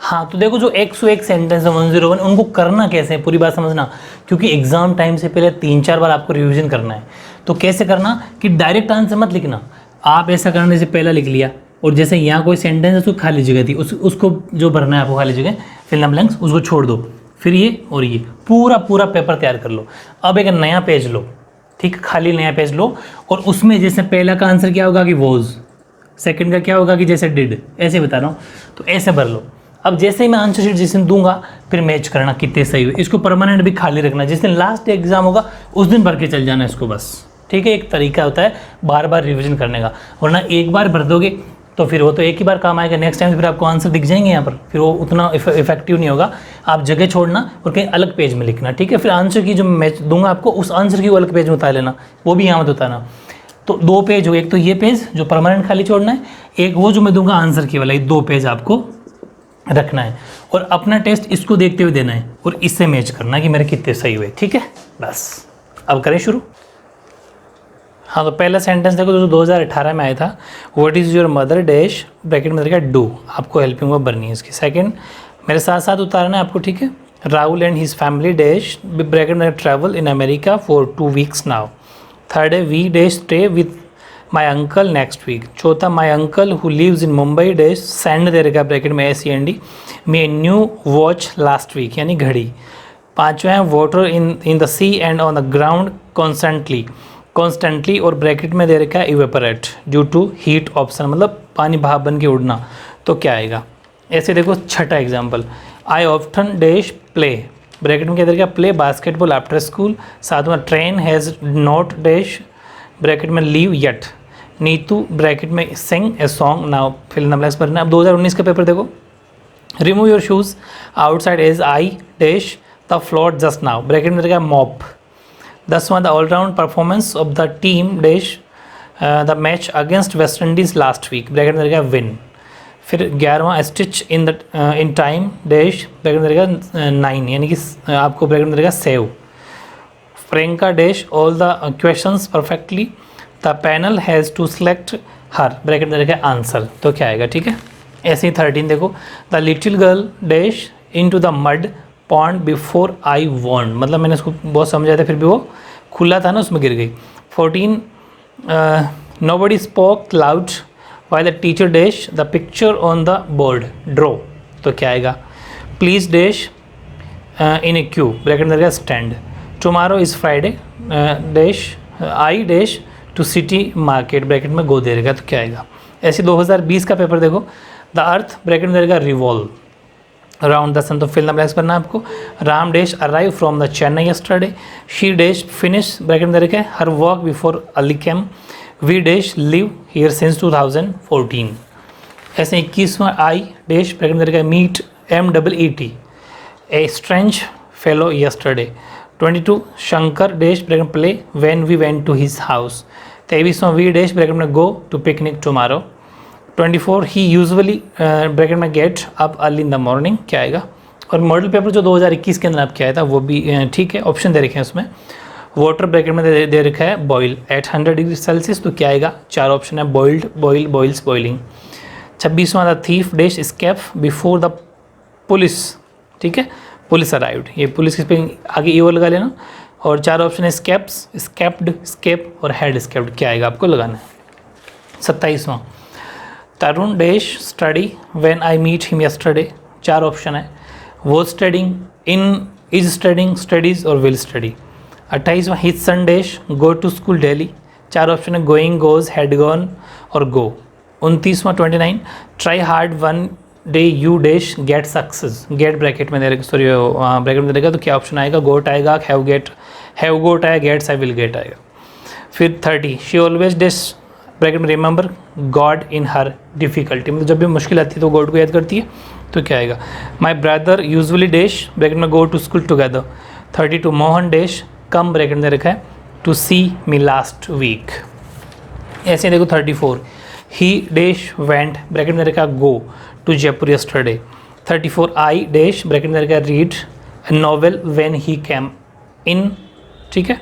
हाँ तो देखो जो 101 सेंटेंस है 101 उनको करना कैसे है पूरी बात समझना, क्योंकि एग्जाम टाइम से पहले 3-4 बार आपको रिवीजन करना है। तो कैसे करना कि डायरेक्ट आंसर मत लिखना, आप ऐसा करने से पहला लिख लिया और जैसे यहाँ कोई सेंटेंस है उसको खाली जगह थी उसको जो भरना है आपको खाली जगह फिल इन द ब्लैंक्स उसको छोड़ दो, फिर ये और ये पूरा पेपर तैयार कर लो। अब एक नया पेज लो, ठीक, खाली नया पेज लो और उसमें जैसे पहला का आंसर क्या होगा कि वॉज, सेकंड का क्या होगा कि जैसे डिड, ऐसे बता रहा हूँ, तो ऐसे भर लो। अब जैसे ही मैं आंसर शीट जिस दिन दूंगा फिर मैच करना कितने सही हुए। इसको परमानेंट भी खाली रखना, जिस दिन लास्ट एग्जाम होगा उस दिन भर के चल जाना इसको बस, ठीक है। एक तरीका होता है बार बार रिविजन करने का, वरना एक बार भर दोगे तो फिर वो तो एक ही बार काम आएगा, नेक्स्ट टाइम फिर आपको आंसर दिख जाएंगे यहाँ पर, फिर वो उतना इफेक्टिव नहीं होगा। आप जगह छोड़ना और कहीं अलग पेज में लिखना, ठीक है। फिर आंसर की जो मैच दूंगा आपको उस आंसर की वो अलग पेज में उतार लेना, वो भी यहाँ मत उतारना। तो 2 पेज हो, एक तो ये पेज जो परमानेंट खाली छोड़ना है, एक वो जो मैं दूंगा आंसर की वाला, ये 2 पेज आपको रखना है और अपना टेस्ट इसको देखते हुए देना है और इससे मैच करना कि मेरे कितने सही हुए, ठीक है। बस अब करें शुरू। हाँ तो पहला सेंटेंस देखो जो 2018 में आया था, what is your mother dash bracket में देखा डू, आपको हेल्पिंग वर्ब भरनी है इसकी। सेकंड मेरे साथ साथ उतारना है आपको, ठीक है। Rahul and his family dash bracket में travel in America for 2 weeks now. Third है we dash stay with my uncle next week. चौथा my uncle who lives in Mumbai dash send दे रखा ब्रैकेट में SEND me new watch last week, यानी घड़ी। पाँचवा है water in the sea and on the ground constantly और bracket में दे रखा है evaporate due to heat option, मतलब पानी भाप बन के उड़ना। तो क्या आएगा ऐसे देखो। छठा example, I often dash play bracket में क्या दे रखा प्ले बास्केटबॉल आफ्टर स्कूल। सातवां train has not dash bracket में लीव येट। नीतू ब्रैकेट में sing a song now, fill in the blanks भरना। अब 2019 का पेपर देखो, remove your shoes outside as I dash the floor just now bracket में रहेगा mop. 10वां the all round performance of the team dash the match against West Indies last week bracket में रहेगा win. फिर 11वां stitch in time dash bracket में रहेगा 9, यानी कि आपको ब्रैकेट में रहेगा save. Priyanka dash all the questions perfectly the panel has to select her bracket में रहेगा आंसर। तो क्या आएगा, ठीक है। ऐसे ही 13 देखो, the little girl dash into the mud pond before I want, मतलब मैंने उसको बहुत समझाया था फिर भी वो खुला था ना उसमें गिर गई। 14 nobody spoke loud while the teacher dash the picture on the board draw. तो क्या आएगा, please dash in a queue bracket में रहेगा stand. Tomorrow is Friday dash I dash to city market bracket में गो दे रहेगा। तो क्या आएगा ऐसे। 2020 का पेपर देखो, द अर्थ ब्रैकेट में रहेगा रिवॉल्व अराउंड द सन। तो फिल द ब्लैंक्स करना आपको। Ram dash arrive from the Chennai yesterday. She dash finish bracket में रहेगा her work before Ali came. We dash live here since 2014। ऐसे 21वां आई डैश ब्रैकेट में रहेगा meet MEET a strange fellow yesterday. 22 Shankar dash bracket play when we went to his house. 23वां we dash bracket में go to picnic tomorrow. 24 he usually bracket में get up early in the morning. क्या आएगा। और model paper जो 2021 के अंदर आपके आया था वो भी ठीक है, ऑप्शन दे रखे हैं उसमें। वाटर ब्रैकेट में दे रखा है बॉयल एट 100 डिग्री सेल्सियस। तो क्या आएगा, 4 ऑप्शन है, बॉइल्ड, बॉयल, बॉइल्स, बॉइलिंग। 26वां the thief dash escape before the police, ठीक है, पुलिस अराइव्ड। ये पुलिस पे आगे ई लगा लेना। और 4 ऑप्शन है स्केप्स, स्केप्ड, स्केप और हेड स्केप्ड। क्या आएगा आपको लगाना है। 27वां Tarun dash study when I meet him yesterday. 4 option है, वो स्टडिंग, इन, इज स्टडिंग, स्टडीज और विल स्टडी। 28वां his son dash go to school daily. 4 option है, गोइंग, गोज, हैड गॉन और गो। 29वां 29 try hard one day you dash get success. Get bracket में दे रखा, सॉरी ब्रैकेट में दे रखा। तो क्या ऑप्शन आएगा, गोट आएगा, हैव गेट, हैव गोट आएगा, गेट्स आई विल गेट आएगा। फिर 30 शी ऑलवेज डैश ब्रैकेट में रिमेंबर गॉड इन हर डिफ़िकल्टी, मतलब जब भी मुश्किल आती है तो गॉड को याद करती है। तो क्या आएगा, my brother usually dash bracket में go to school together. 32 Mohan dash come bracket में रखा है to see me last week. ऐसे देखो 34 ही डैश वेंट ब्रैकेट में रखा go to Jaipur yesterday. 34 I dash bracket में रखा read novel when he came in, ठीक है।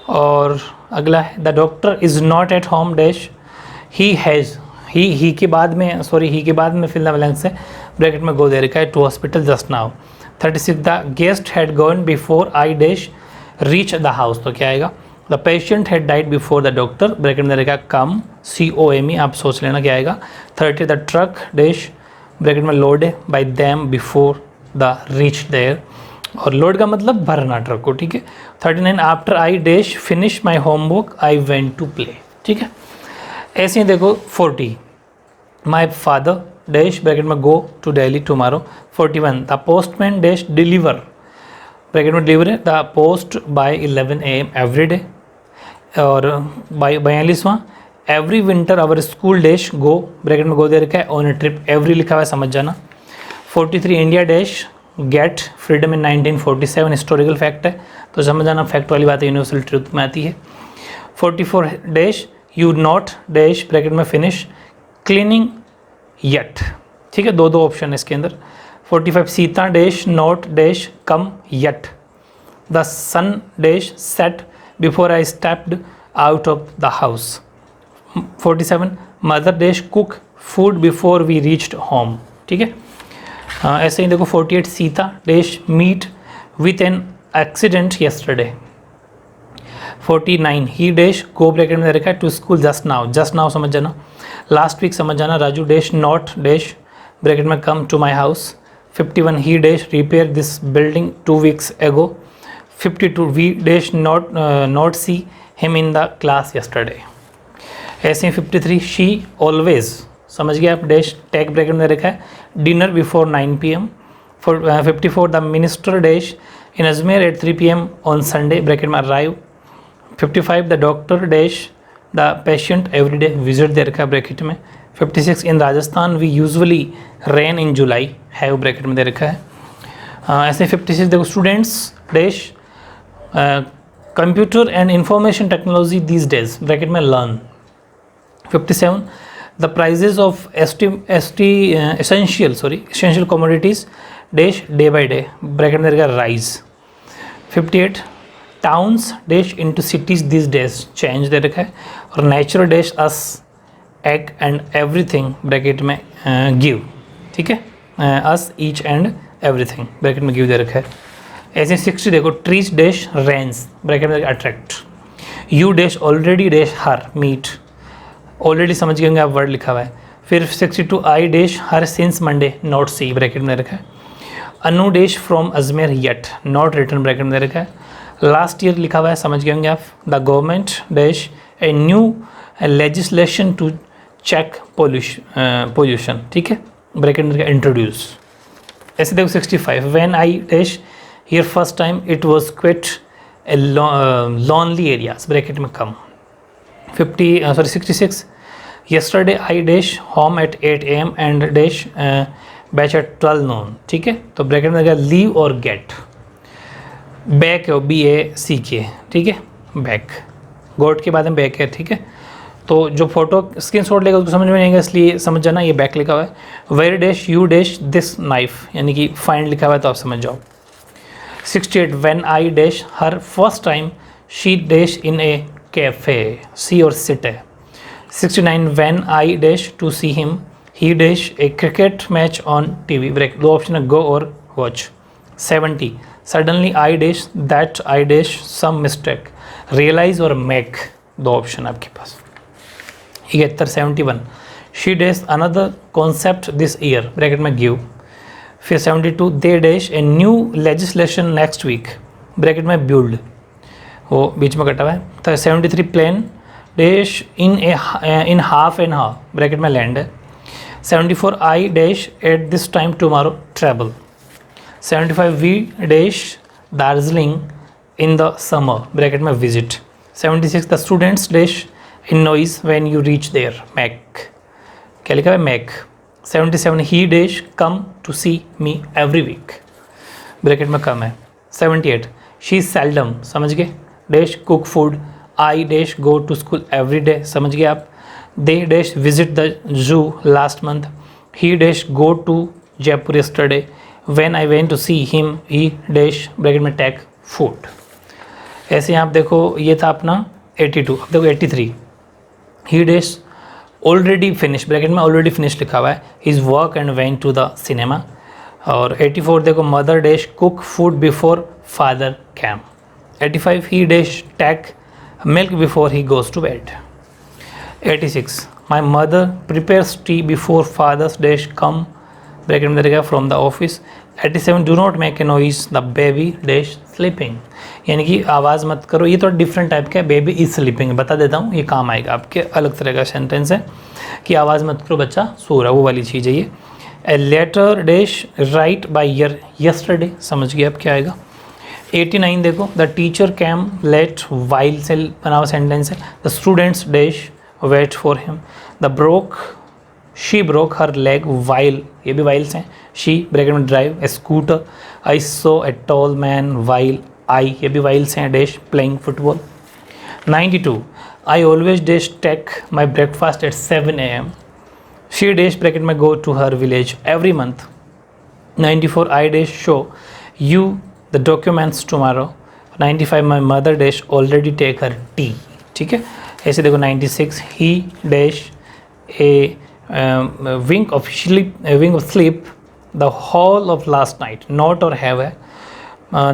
और अगला है the doctor is not at home dash he he के बाद में फिल द ब्लैंक्स है, ब्रैकेट में गो दे रखा है, to hospital just now. 36 the guest had gone before I dash reach the house, तो क्या आएगा, the patient had died before the doctor, bracket में रहेगा कम, COME, आप सोच लेना क्या आएगा। 30 द ट्रक डैश, ब्रैकेट में लोड है, by them before the reach there, और लोड का मतलब भरना ट्रक को, ठीक है। 39 after I dash finish my homework I went to play, ठीक है। ऐसे ही देखो 40 माई फादर डैश, ब्रैकेट में go to Delhi tomorrow. 41 the postman dash deliver, bracket में डिलीवर है, the post by 11 AM every day. और 42वां every winter our school dash go, bracket में गो दे रखा है, ऑन ए ट्रिप, एवरी लिखा हुआ है, समझ जाना। 43 इंडिया डैश गेट फ्रीडम इन 1947, हिस्टोरिकल फैक्ट है, तो समझ जाना फैक्ट वाली बात है, यूनिवर्सल ट्रूथ में आती है। 44 dash you not dash, bracket में फिनिश क्लीनिंग येट, ठीक है, दो ऑप्शन है इसके अंदर। 45 Sita dash not dash come yet, the sun dash set before I stepped out of the house. 47 mother dash cook food before we reached home, ठीक है। ऐसे ही देखो 48 Sita dash meet with an accident yesterday. 49 he dash go, bracket में रखा है, to school just now समझ जाना, लास्ट वीक समझ जाना। Raju dash not dash, bracket में come to my house. 51 he dash repair this building 2 weeks ago। 52 we dash not see him in the class yesterday. ऐसे ही 53 शी ऑलवेज, समझ गए आप, डैश टैग ब्रैकेट में रखा है, dinner before 9 PM। 54 the minister dash in Ajmer at 3 PM on Sunday, bracket में arrive. 55 the doctor dash the patient every day visit दे रखा है, ब्रैकेट में। 56 in Rajasthan we usually rain in July, have, bracket में दे रखा है। ऐसे 56 देखो students dash computer and information technology these days, bracket में learn. 57 the prices of essential commodities dash day by day, bracket में रहेगा rise. 58 towns dash into cities this days, change दे रखा है, और nature dash us each and everything, bracket में give, ठीक है, us each and everything, bracket में गिव दे रखा है। ऐसे 60 देखो ट्रीज डैश रेंस, ब्रैकेट में attract. You dash already dash her meet, already समझ गए होंगे आप, वर्ड लिखा हुआ है। फिर 62 I dash her since Monday not see, bracket में रखा है। Anu dash from Ajmer yet not return, bracket में रखा है। लास्ट ईयर लिखा हुआ है, समझ गए होंगे आप। The government dash a new legislation to check pollution, ठीक है, ब्रैकेट में इंट्रोड्यूस। ऐसे देखो 65 when I dash here first time it was quite a lonely areas, bracket में come. 66 yesterday I dash home at 8 AM and dash back at 12 noon, ठीक है, तो bracket में रहेगा लीव और गेट। बैक है BACK, ठीक है, बैक, गोट के बाद में बैक है, ठीक है। तो जो फोटो स्क्रीनशॉट लेगा उसको समझ में नहीं आएगा, इसलिए समझ जाना ये बैक लिखा हुआ है। Where dash you dash this knife, यानी कि फाइंड लिखा हुआ है, तो आप समझ जाओ। 68 when I dash her first time she dash in a cafe, see और सिट है। 69 when I dash to see him he dash a cricket match on TV, break, दो ऑप्शन है, गो और watch. 70 suddenly I dash that I dash some mistake, realise और make, दो option आपके पास। 71 she dash another concept this year, bracket में give. फिर 72 they dash a new legislation next week, bracket में बिल्ड, वो बीच में कटा हुआ है। तो 73 plane dash in half and half, bracket में लैंड है। 74 I dash at this time tomorrow travel. 75 we dash Darjeeling in the summer, bracket में visit. 76 the students dash in noise when you reach there, make, क्या लिखा है, make. 77 he dash come to see me every week, bracket में कम है। 78 she seldom, समझ गए, dash cook food, I dash go to school every day, समझ गए आप। They dash visit the zoo last month, he dash go to Jaipur yesterday, when I went to see him he dash, bracket में take food. ऐसे यहाँ आप देखो, ये था अपना 82। अब देखो 83 he dash already finish, bracket में ऑलरेडी फिनिश लिखा हुआ है, his work and went to the cinema. और 84 देखो, mother dash cook food before father came. 85 he dash take milk before he goes to bed. 86 my mother prepares tea before father's dash come, bracket में रहेगा from the office. 87 do not make a noise the baby dash sleeping, यानी कि आवाज़ मत करो। ये थोड़ा different type का है, बेबी इज स्लीपिंग, बता देता हूँ, ये काम आएगा आपके। अलग तरह का सेंटेंस है कि आवाज़ मत करो, बच्चा सो रहा, वो वाली चीज़ है ये। A letter dash write by your yesterday, समझ गए अब क्या आएगा। 89 देखो, the teacher came late while से बना हुआ सेंटेंस है। The students dash wait for him. The she broke her leg while, ये भी वाइल्स हैं। शी ब्रैकेट में drive a scooter. I saw a tall man while I, ये भी वाइल्स हैं, dash playing football. 92 I always dash take my breakfast at 7 AM। She dash bracket में go to her village every month. 94 I dash show you the documents tomorrow. 95 my mother dash already take her tea, ठीक है। ऐसे देखो 96 he dash a wink of sleep the whole of last night, not or have a.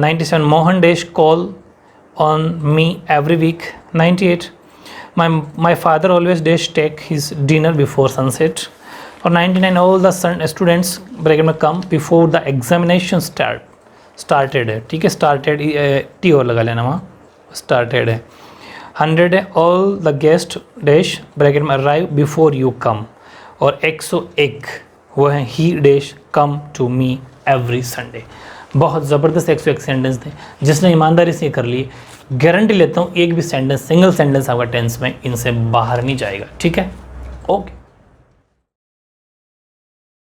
97 Mohan dash call on me every week. 98 my father always dash take his dinner before sunset. और 99 all the students bracket में come before the examination started है, ठीक है। started T और लगा लेना वहाँ, started है। 100 है all the guest dash bracket में arrive before you come। और 101 वो है he dash come to me every Sunday. बहुत ज़बरदस्त 101 सेंटेंस थे, जिसने ईमानदारी से कर लिए, गारंटी लेता हूँ एक भी सेंटेंस, सिंगल सेंटेंस आपका टेंस में इनसे बाहर नहीं जाएगा, ठीक है। ओके।